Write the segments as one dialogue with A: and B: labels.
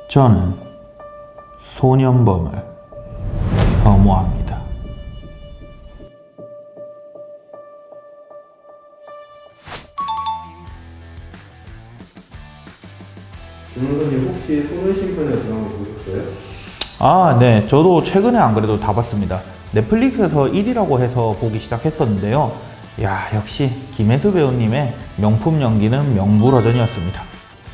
A: 저는 소년범을 혐오합니다.
B: 변호사님 혹시 소년심판의 드라마 보셨어요?
A: 네. 저도 최근에 안 그래도 다 봤습니다. 넷플릭스에서 1위라고 해서 보기 시작했었는데요. 역시 김혜수 배우님의 명품 연기는 명불허전이었습니다.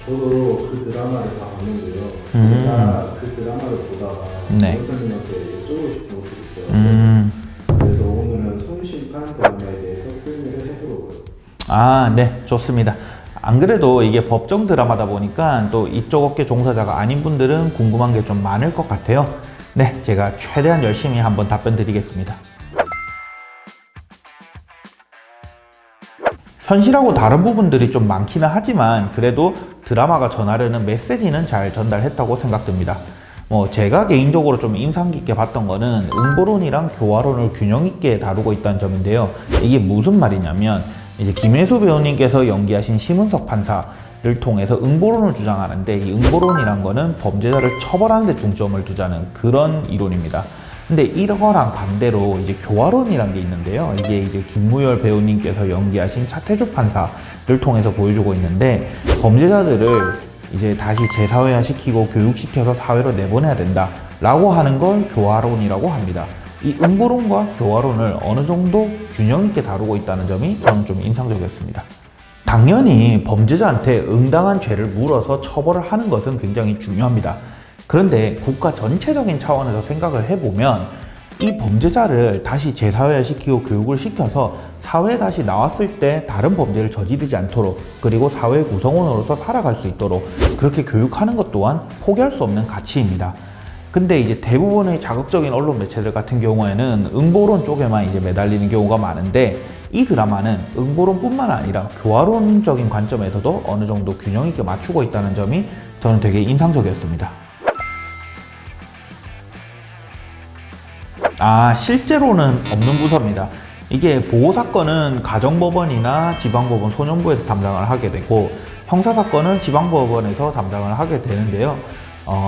B: 저도 그 드라마를 다 봤는데요. 제가 그 드라마를 보다가
A: 네.
B: 변호사님한테 여쭤보고 싶은 것들이 있더라고요. 그래서 오늘은 소년심판 드라마에 대해서 표현을 해보려고요.
A: 네. 좋습니다. 안 그래도 이게 법정 드라마다 보니까 또 이쪽 업계 종사자가 아닌 분들은 궁금한 게 좀 많을 것 같아요. 네. 제가 최대한 열심히 한번 답변 드리겠습니다. 현실하고 다른 부분들이 좀 많기는 하지만 그래도 드라마가 전하려는 메시지는 잘 전달했다고 생각됩니다. 제가 개인적으로 좀 인상 깊게 봤던 거는 응보론이랑 교화론을 균형 있게 다루고 있다는 점인데요. 이게 무슨 말이냐면 이제 김혜수 배우님께서 연기하신 심은석 판사를 통해서 응보론을 주장하는데, 이 응보론이란 거는 범죄자를 처벌하는 데 중점을 두자는 그런 이론입니다. 근데 이거랑 반대로 이제 교화론이란 게 있는데요. 이게 이제 김무열 배우님께서 연기하신 차태주 판사를 통해서 보여주고 있는데, 범죄자들을 이제 다시 재사회화 시키고 교육시켜서 사회로 내보내야 된다 라고 하는 걸 교화론이라고 합니다. 이 응보론과 교화론을 어느 정도 균형 있게 다루고 있다는 점이 저는 좀 인상적이었습니다. 당연히 범죄자한테 응당한 죄를 물어서 처벌을 하는 것은 굉장히 중요합니다. 그런데 국가 전체적인 차원에서 생각을 해보면 이 범죄자를 다시 재사회화시키고 교육을 시켜서 사회에 다시 나왔을 때 다른 범죄를 저지르지 않도록, 그리고 사회 구성원으로서 살아갈 수 있도록 그렇게 교육하는 것 또한 포기할 수 없는 가치입니다. 근데 이제 대부분의 자극적인 언론 매체들 같은 경우에는 응보론 쪽에만 이제 매달리는 경우가 많은데, 이 드라마는 응보론뿐만 아니라 교화론적인 관점에서도 어느 정도 균형 있게 맞추고 있다는 점이 저는 되게 인상적이었습니다. 실제로는 없는 부서입니다. 이게 보호사건은 가정법원이나 지방법원 소년부에서 담당을 하게 되고, 형사사건은 지방법원에서 담당을 하게 되는데요.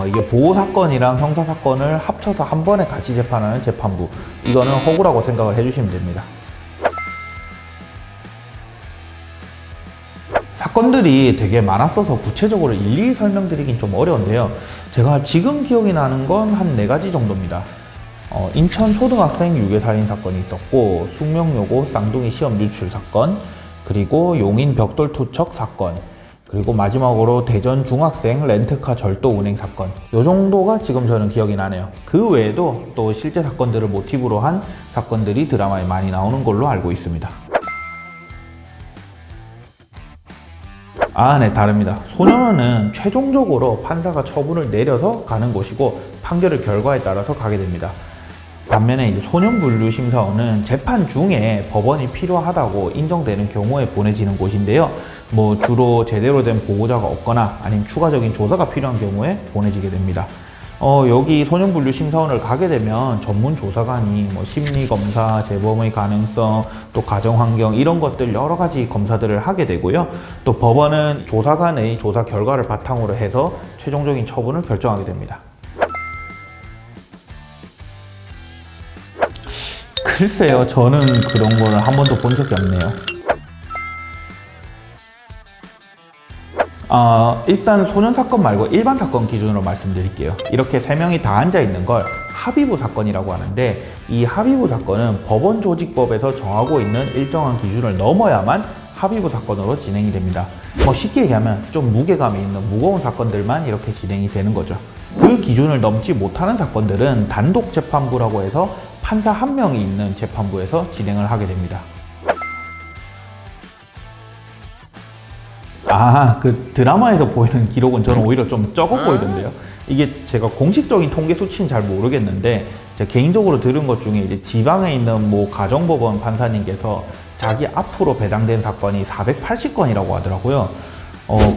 A: 이게 보호사건이랑 형사사건을 합쳐서 한 번에 같이 재판하는 재판부, 이거는 허구라고 생각을 해주시면 됩니다. 사건들이 되게 많았어서 구체적으로 일일이 설명드리긴 좀 어려운데요. 제가 지금 기억이 나는 건 한 4가지 정도입니다. 인천 초등학생 유괴살인 사건이 있었고, 숙명여고 쌍둥이 시험 유출 사건, 그리고 용인 벽돌 투척 사건, 그리고 마지막으로 대전 중학생 렌트카 절도 운행 사건, 요 정도가 지금 저는 기억이 나네요. 그 외에도 또 실제 사건들을 모티브로 한 사건들이 드라마에 많이 나오는 걸로 알고 있습니다. 네, 다릅니다. 소년원은 최종적으로 판사가 처분을 내려서 가는 곳이고, 판결의 결과에 따라서 가게 됩니다. 반면에 이제 소년분류심사원은 재판 중에 법원이 필요하다고 인정되는 경우에 보내지는 곳인데요. 주로 제대로 된 보호자가 없거나 아니면 추가적인 조사가 필요한 경우에 보내지게 됩니다. 여기 소년분류심사원을 가게 되면 전문 조사관이 심리검사, 재범의 가능성, 또 가정환경 이런 것들 여러 가지 검사들을 하게 되고요. 또 법원은 조사관의 조사 결과를 바탕으로 해서 최종적인 처분을 결정하게 됩니다. 글쎄요, 저는 그런 거를 한 번도 본 적이 없네요. 일단 소년 사건 말고 일반 사건 기준으로 말씀드릴게요. 이렇게 3명이 다 앉아 있는 걸 합의부 사건이라고 하는데, 이 합의부 사건은 법원 조직법에서 정하고 있는 일정한 기준을 넘어야만 합의부 사건으로 진행이 됩니다. 쉽게 얘기하면 좀 무게감이 있는 무거운 사건들만 이렇게 진행이 되는 거죠. 그 기준을 넘지 못하는 사건들은 단독 재판부라고 해서 판사 1명이 있는 재판부에서 진행을 하게 됩니다. 그 드라마에서 보이는 기록은 저는 오히려 좀 적어 보이던데요. 이게 제가 공식적인 통계 수치는 잘 모르겠는데, 제가 개인적으로 들은 것 중에 이제 지방에 있는 가정법원 판사님께서 자기 앞으로 배당된 사건이 480건이라고 하더라고요.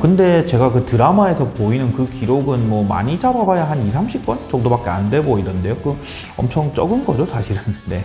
A: 근데 제가 그 드라마에서 보이는 그 기록은 많이 잡아봐야 한 20, 30건 정도밖에 안 돼 보이던데요. 엄청 적은 거죠, 사실은. 네.